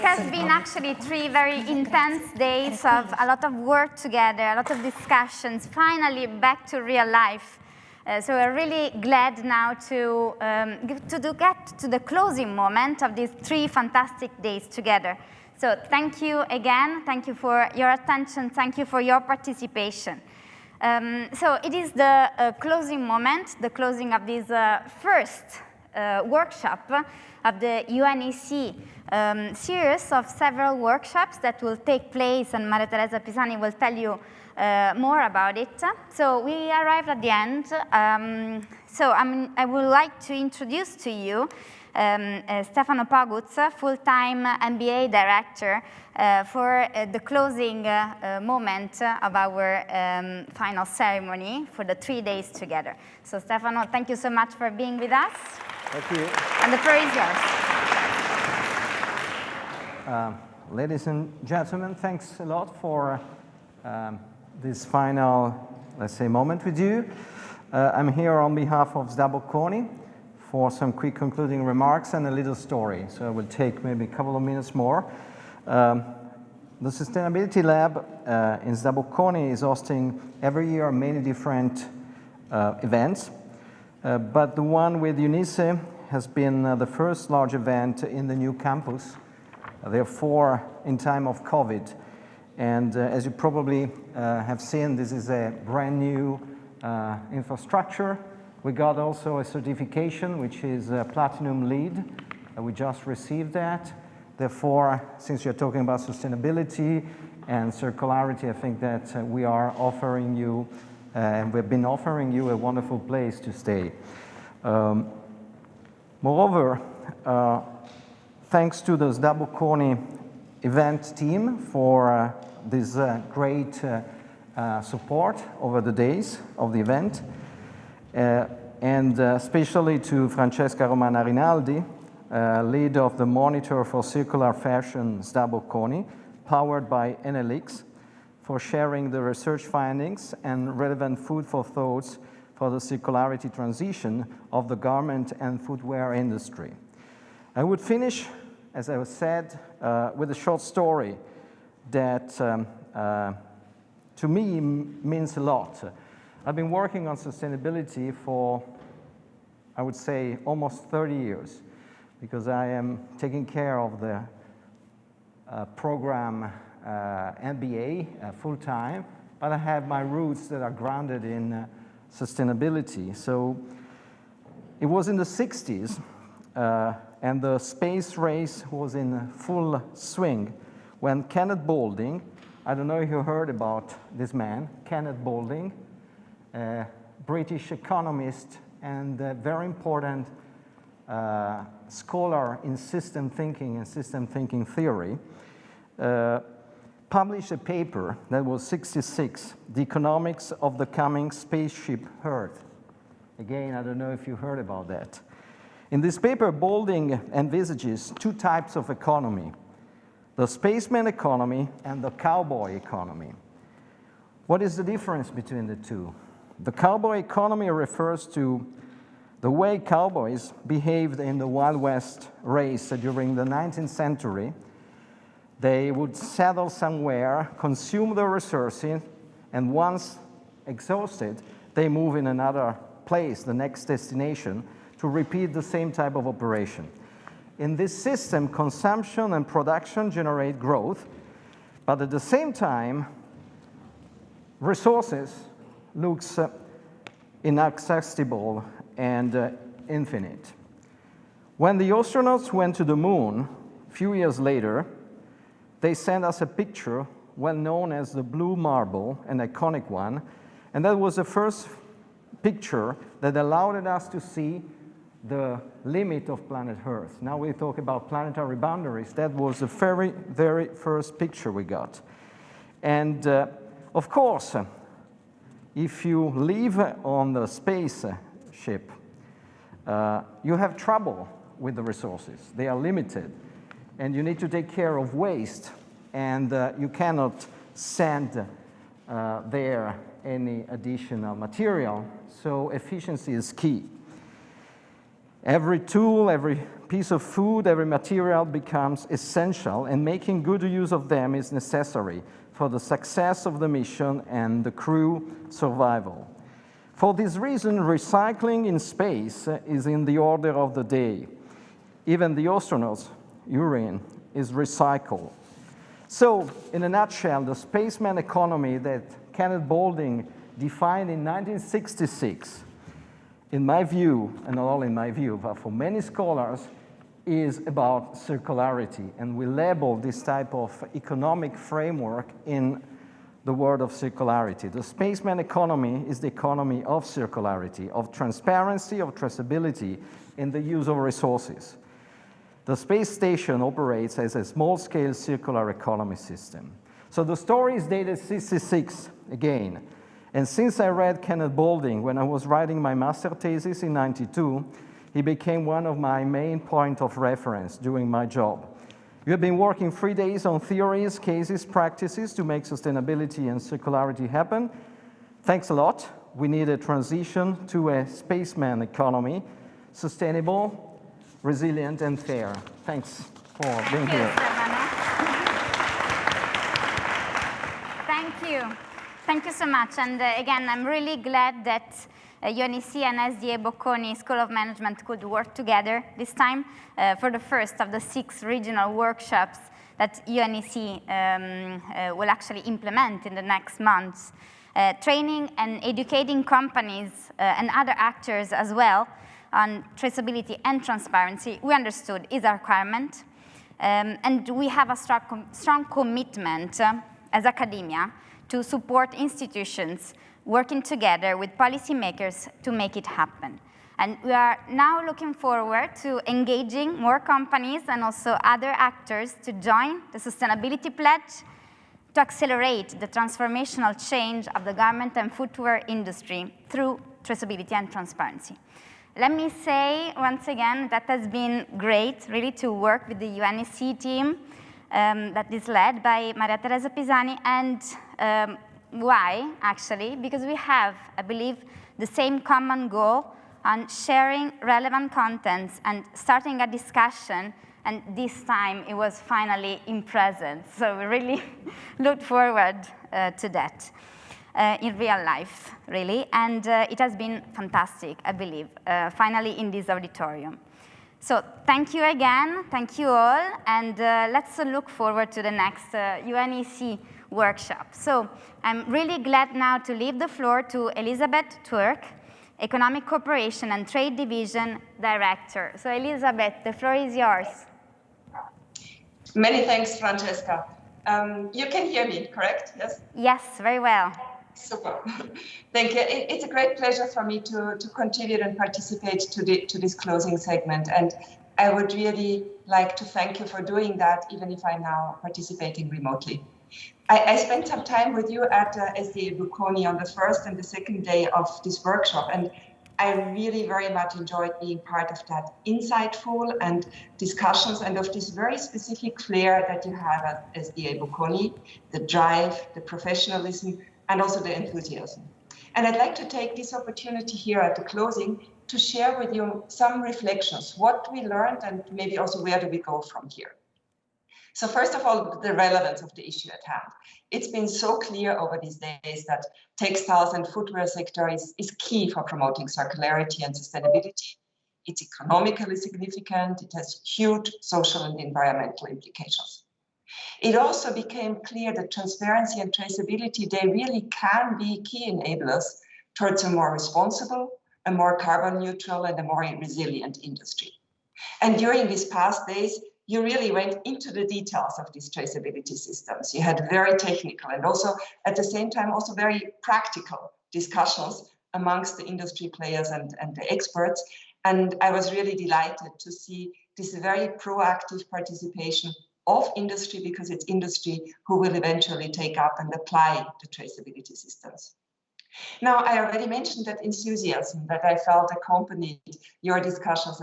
has been actually 3 very intense days of a lot of work together, a lot of discussions, finally back to real life. So we're really glad now to get to the closing moment of these 3 fantastic days together. So thank you again. Thank you for your attention. Thank you for your participation. So it is the closing moment, the closing of this first workshop of the UNECE series of several workshops that will take place, and Maria Teresa Pisani will tell you more about it. So we arrived at the end. I would like to introduce to you Stefano Pogutz, full-time MBA director, for the closing moment of our final ceremony for the 3 days together. So Stefano, thank you so much for being with us. Thank you. And the floor is yours. Ladies and gentlemen, thanks a lot for this final, let's say, moment with you. I'm here on behalf of Bocconi for some quick concluding remarks and a little story. So I will take maybe a couple of minutes more. The Sustainability Lab in Bocconi is hosting every year many different events, but the one with UNECE has been the first large event in the new campus, therefore in time of COVID. And as you probably have seen, this is a brand new infrastructure. We got also a certification, which is a Platinum LEED. We just received that. Therefore, since you're talking about sustainability and circularity, I think that we are offering you, and we've been offering you a wonderful place to stay. Moreover, thanks to the Bocconi event team for this great support over the days of the event, and especially to Francesca Romana Rinaldi, lead of the Monitor for Circular Fashion Bocconi, powered by NLX, for sharing the research findings and relevant food for thoughts for the circularity transition of the garment and footwear industry. I would finish, as I said, with a short story that to me means a lot. I've been working on sustainability for, I would say, almost 30 years, because I am taking care of the program MBA full-time, but I have my roots that are grounded in sustainability. So it was in the 60s, and the space race was in full swing when Kenneth Boulding, I don't know if you heard about this man, Kenneth Boulding, a British economist and a very important scholar in system thinking and system thinking theory, published a paper that was 66, The Economics of the Coming Spaceship Earth. Again, I don't know if you heard about that. In this paper, Boulding envisages 2 types of economy: the spaceman economy and the cowboy economy. What is the difference between the two? The cowboy economy refers to the way cowboys behaved in the Wild West race during the 19th century. They would settle somewhere, consume the resources, and once exhausted, they move in another place, the next destination, to repeat the same type of operation. In this system, consumption and production generate growth, but at the same time, resources looks inaccessible and infinite. When the astronauts went to the moon a few years later, they sent us a picture well known as the blue marble, an iconic one, and that was the first picture that allowed us to see the limit of planet Earth. Now we talk about planetary boundaries. That was the very, very first picture we got. And of course, if you live on the spaceship, you have trouble with the resources. They are limited, and you need to take care of waste, and you cannot send there any additional material, so efficiency is key. Every tool, every piece of food, every material becomes essential, and making good use of them is necessary for the success of the mission and the crew survival. For this reason, recycling in space is in the order of the day. Even the astronauts' urine is recycled. So, in a nutshell, the spaceman economy that Kenneth Boulding defined in 1966, in my view, and not all in my view, but for many scholars, is about circularity. And we label this type of economic framework in the word of circularity. The spaceman economy is the economy of circularity, of transparency, of traceability in the use of resources. The space station operates as a small-scale circular economy system. So the story is dated 66 again. And since I read Kenneth Boulding when I was writing my master thesis in '92, he became one of my main points of reference during my job. We have been working 3 days on theories, cases, practices to make sustainability and circularity happen. Thanks a lot. We need a transition to a spaceman economy, sustainable, resilient, and fair. Thanks for being here. Thank you. Thank you so much. And again, I'm really glad that UNECE and SDA Bocconi School of Management could work together this time for the first of the 6 regional workshops that UNECE will actually implement in the next months. Training and educating companies and other actors as well on traceability and transparency, we understood is a requirement. And we have a strong commitment as academia to support institutions working together with policymakers to make it happen. And we are now looking forward to engaging more companies and also other actors to join the Sustainability Pledge to accelerate the transformational change of the garment and footwear industry through traceability and transparency. Let me say once again that has been great really to work with the UNECE team that is led by Maria Teresa Pisani, and why, actually? Because we have, I believe, the same common goal on sharing relevant contents and starting a discussion, and this time it was finally in presence. So we really look forward to that in real life, really. And it has been fantastic, I believe, finally in this auditorium. So thank you again, thank you all, and let's look forward to the next UNECE workshop. So I'm really glad now to leave the floor to Elisabeth Tuerk, Economic Cooperation and Trade Division Director. So Elisabeth, the floor is yours. Many thanks, Francesca. You can hear me, correct? Yes? Yes, very well. Super. Thank you. It's a great pleasure for me to contribute and participate to this closing segment. And I would really like to thank you for doing that, even if I'm now participating remotely. I spent some time with you at SDA Bocconi on the first and the second day of this workshop, and I really very much enjoyed being part of that insightful and discussions and of this very specific flair that you have at SDA Bocconi, the drive, the professionalism, and also the enthusiasm. And I'd like to take this opportunity here at the closing to share with you some reflections, what we learned and maybe also where do we go from here. So first of all, the relevance of the issue at hand. It's been so clear over these days that textiles and footwear sector is key for promoting circularity and sustainability. It's economically significant. It has huge social and environmental implications. It also became clear that transparency and traceability, they really can be key enablers towards a more responsible, a more carbon neutral, and a more resilient industry. And during these past days, you really went into the details of these traceability systems. You had very technical and also at the same time also very practical discussions amongst the industry players and the experts. And I was really delighted to see this very proactive participation of industry, because it's industry who will eventually take up and apply the traceability systems. Now, I already mentioned that enthusiasm that I felt accompanied your discussions,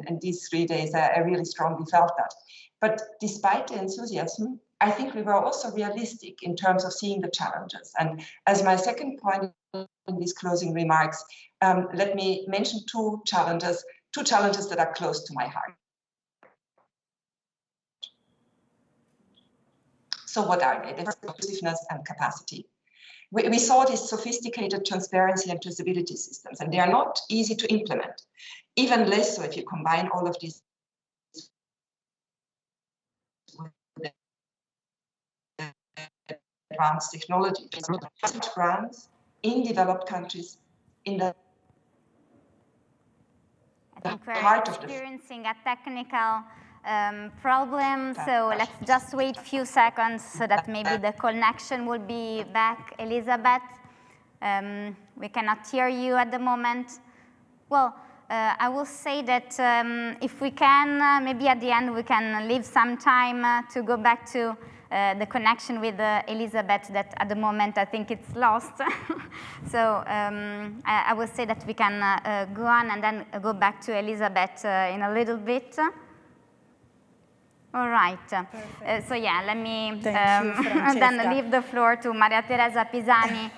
and these 3 days, I really strongly felt that. But despite the enthusiasm, I think we were also realistic in terms of seeing the challenges. And as my second point in these closing remarks, let me mention 2 challenges two challenges that are close to my heart. So what are they? The first, inclusiveness and capacity. We saw these sophisticated transparency and traceability systems, and they are not easy to implement. Even less so if you combine all of these with advanced technology. Brands in developed countries in the I think we're heart of experiencing a technical problem, so let's just wait a few seconds so that maybe the connection will be back. Elisabeth, we cannot hear you at the moment. Well, I will say that if we can, maybe at the end we can leave some time to go back to the connection with Elisabeth, that at the moment I think it's lost. So I will say that we can go on and then go back to Elisabeth in a little bit. All right. So yeah, let me then leave the floor to Maria Teresa Pisani.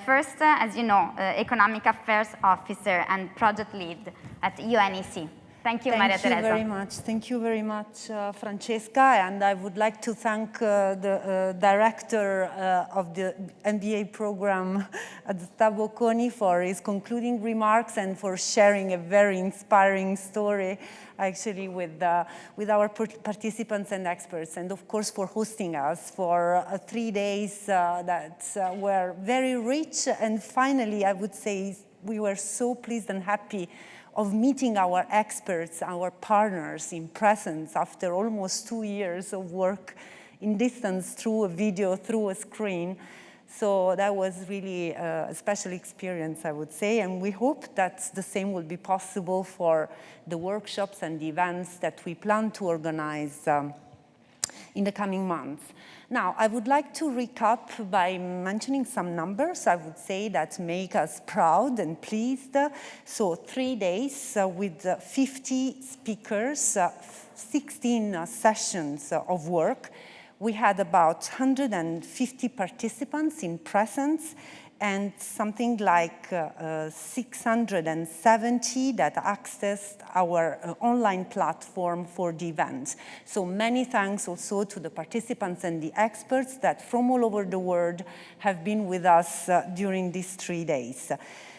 First, as you know, Economic Affairs Officer and Project Lead at UNECE. Thank you, Maria Teresa. Thank you very much. Thank you very much, Francesca. And I would like to thank the director of the MBA program at Bocconi for his concluding remarks and for sharing a very inspiring story, actually, with our participants and experts. And of course, for hosting us for 3 days that were very rich. And finally, I would say we were so pleased and happy of meeting our experts, our partners in presence after almost 2 years of work in distance through a video, through a screen. So that was really a special experience, I would say, and we hope that the same will be possible for the workshops and the events that we plan to organize in the coming months. Now, I would like to recap by mentioning some numbers, I would say, that make us proud and pleased. So 3 days with 50 speakers, 16 sessions of work. We had about 150 participants in presence and something like 670 that accessed our online platform for the event. So many thanks also to the participants and the experts that from all over the world have been with us during these 3 days.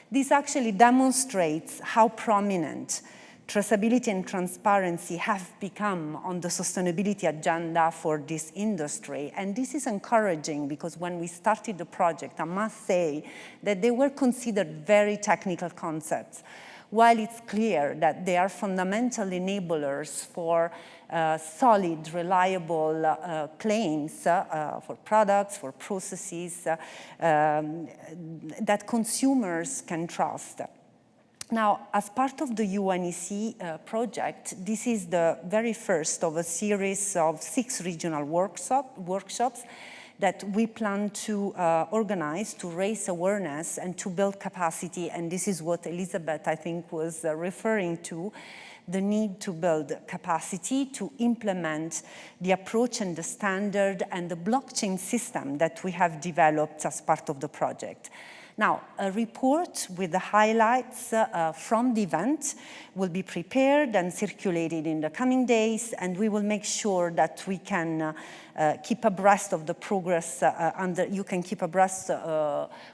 This actually demonstrates how prominent traceability and transparency have become on the sustainability agenda for this industry. And this is encouraging because when we started the project, I must say that they were considered very technical concepts. While it's clear that they are fundamental enablers for solid, reliable claims for products, for processes that consumers can trust. Now, as part of the UNECE project, this is the very first of a series of 6 regional workshops that we plan to organize to raise awareness and to build capacity. And this is what Elisabeth, I think, was referring to, the need to build capacity to implement the approach and the standard and the blockchain system that we have developed as part of the project. Now, a report with the highlights from the event will be prepared and circulated in the coming days, and we will make sure that we can keep abreast of the progress you can keep abreast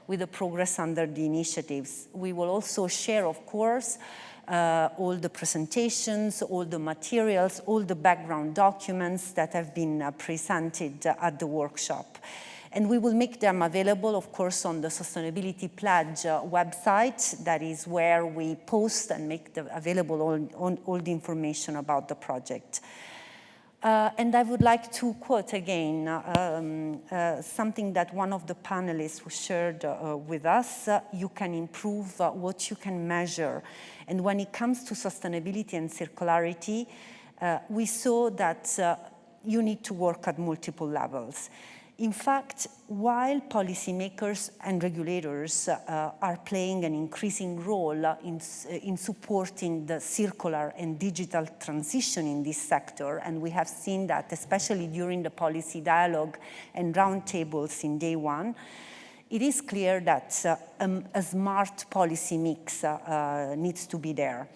with the progress under the initiatives. We will also share, of course, all the presentations, all the materials, all the background documents that have been presented at the workshop. And we will make them available, of course, on the Sustainability Pledge website. That is where we post and make available all the information about the project. And I would like to quote again something that one of the panelists shared with us. You can improve what you can measure. And when it comes to sustainability and circularity, we saw that you need to work at multiple levels. In fact, while policymakers and regulators are playing an increasing role in supporting the circular and digital transition in this sector, and we have seen that especially during the policy dialogue and roundtables in day one, it is clear that a smart policy mix needs to be there.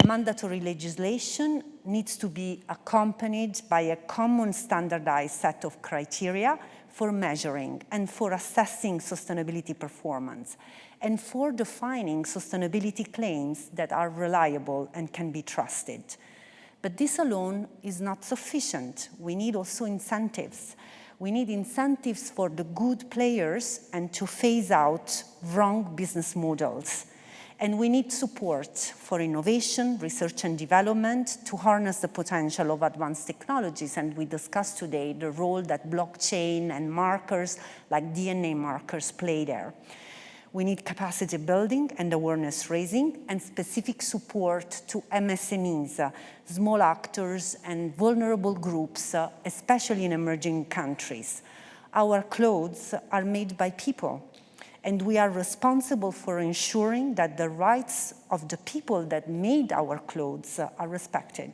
Mandatory legislation needs to be accompanied by a common standardized set of criteria for measuring and for assessing sustainability performance, and for defining sustainability claims that are reliable and can be trusted. But this alone is not sufficient. We need also incentives. We need incentives for the good players and to phase out wrong business models. And we need support for innovation, research and development to harness the potential of advanced technologies. And we discussed today the role that blockchain and markers like DNA markers play there. We need capacity building and awareness raising and specific support to MSMEs, small actors and vulnerable groups, especially in emerging countries. Our clothes are made by people, and we are responsible for ensuring that the rights of the people that made our clothes are respected.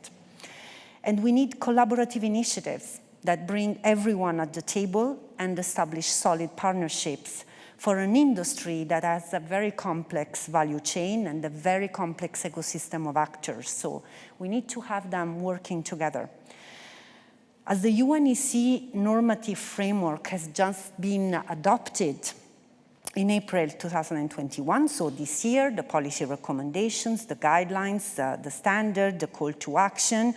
And we need collaborative initiatives that bring everyone at the table and establish solid partnerships for an industry that has a very complex value chain and a very complex ecosystem of actors. So we need to have them working together. As the UNECE normative framework has just been adopted in April 2021, so this year, the policy recommendations, the guidelines, the standard, the call to action,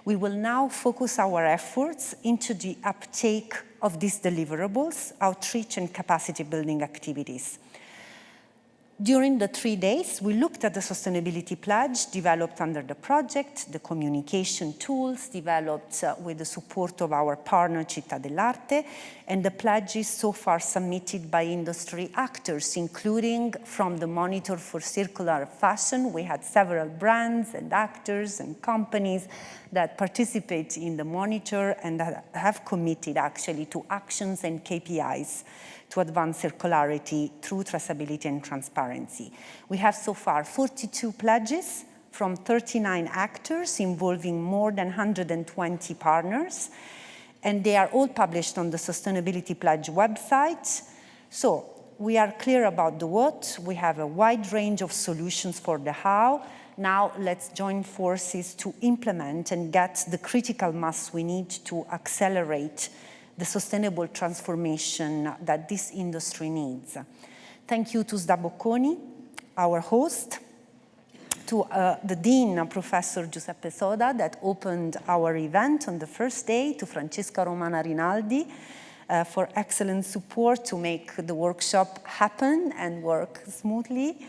we will now focus our efforts into the uptake of these deliverables, outreach and capacity building activities. During the 3 days, we looked at the sustainability pledge developed under the project, the communication tools developed with the support of our partner Città dell'Arte, and the pledges so far submitted by industry actors, including from the Monitor for Circular Fashion. We had several brands and actors and companies that participate in the monitor and that have committed actually to actions and KPIs to advance circularity through traceability and transparency. We have so far 42 pledges from 39 actors involving more than 120 partners, and they are all published on the Sustainability Pledge website. So we are clear about the what, we have a wide range of solutions for the how. Now let's join forces to implement and get the critical mass we need to accelerate the sustainable transformation that this industry needs. Thank you to Bocconi, our host, to the Dean, Professor Giuseppe Soda, that opened our event on the first day, to Francesca Romana Rinaldi for excellent support to make the workshop happen and work smoothly.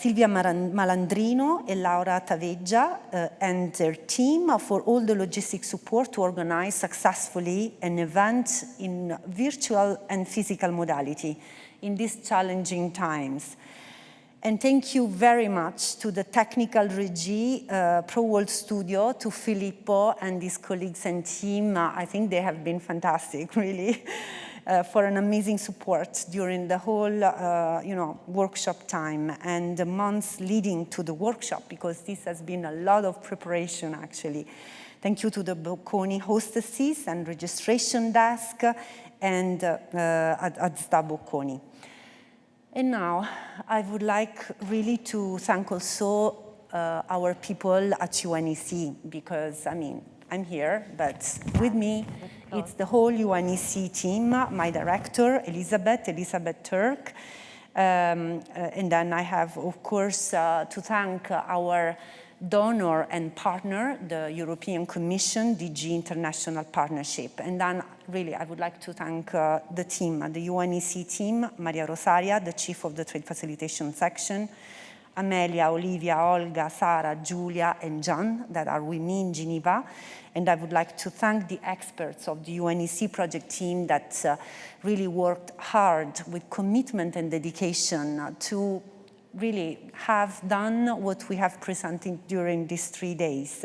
Silvia Malandrino and Laura Taveggia and their team for all the logistic support to organize successfully an event in virtual and physical modality in these challenging times. And thank you very much to the technical regie, Pro World Studio, to Filippo and his colleagues and team. I think they have been fantastic, really. For an amazing support during the whole workshop time and the months leading to the workshop, because this has been a lot of preparation actually. Thank you to the Bocconi hostesses and registration desk and at Bocconi. And now I would like really to thank also our people at UNECE, because I'm here, but with me, it's the whole UNECE team, my director, Elisabeth Tuerk. And then I have, of course, to thank our donor and partner, the European Commission, DG International Partnership. And then really, I would like to thank the team, the UNECE team, Maria Rosaria, the chief of the Trade Facilitation Section, Amelia, Olivia, Olga, Sara, Giulia, and John that are with me in Geneva. And I would like to thank the experts of the UNECE project team that really worked hard with commitment and dedication to really have done what we have presented during these 3 days.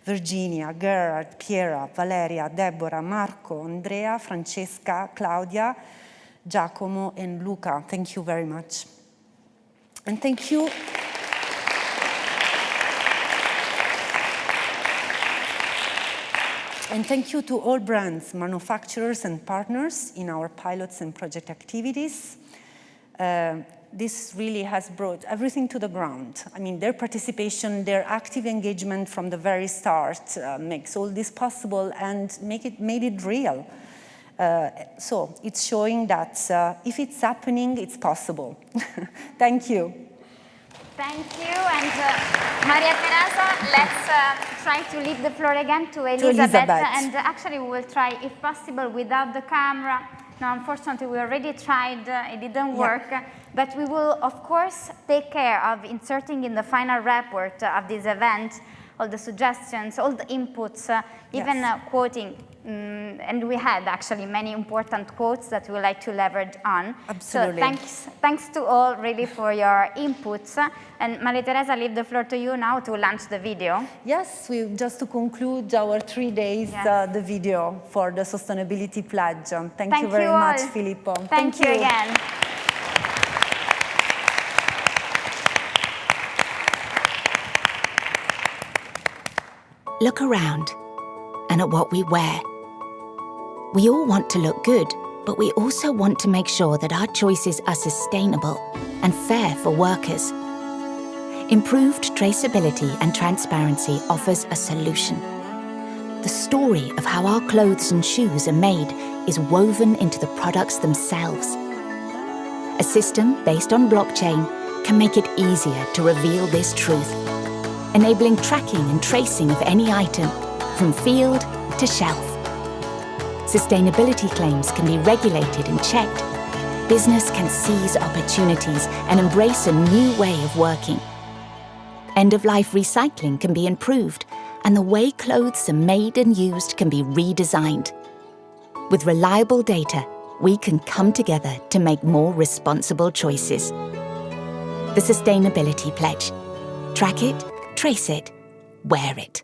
Virginia, Gerard, Piera, Valeria, Deborah, Marco, Andrea, Francesca, Claudia, Giacomo, and Luca. Thank you very much. And thank you. And thank you to all brands, manufacturers, and partners in our pilots and project activities. this really has brought everything to the ground. I mean, their participation, their active engagement from the very start makes all this possible and made it real. So it's showing that if it's happening, it's possible. Thank you. Thank you. And Maria Teresa, let's try to leave the floor again to Elisabeth. And actually, we will try, if possible, without the camera. No, unfortunately, we already tried, it didn't work. But we will, of course, take care of inserting in the final report of this event all the suggestions, all the inputs, even quoting. And we had actually many important quotes that we would like to leverage on. Absolutely. So thanks to all really for your inputs. And Maria Teresa, I leave the floor to you now to launch the video. Yes, just to conclude our 3 days, the video for the Sustainability Pledge. Thank you very much, Filippo. Thank you again. Look around and at what we wear. We all want to look good, but we also want to make sure that our choices are sustainable and fair for workers. Improved traceability and transparency offers a solution. The story of how our clothes and shoes are made is woven into the products themselves. A system based on blockchain can make it easier to reveal this truth, enabling tracking and tracing of any item from field to shelf. Sustainability claims can be regulated and checked. Business can seize opportunities and embrace a new way of working. End-of-life recycling can be improved, and the way clothes are made and used can be redesigned. With reliable data, we can come together to make more responsible choices. The Sustainability Pledge. Track it, trace it, wear it.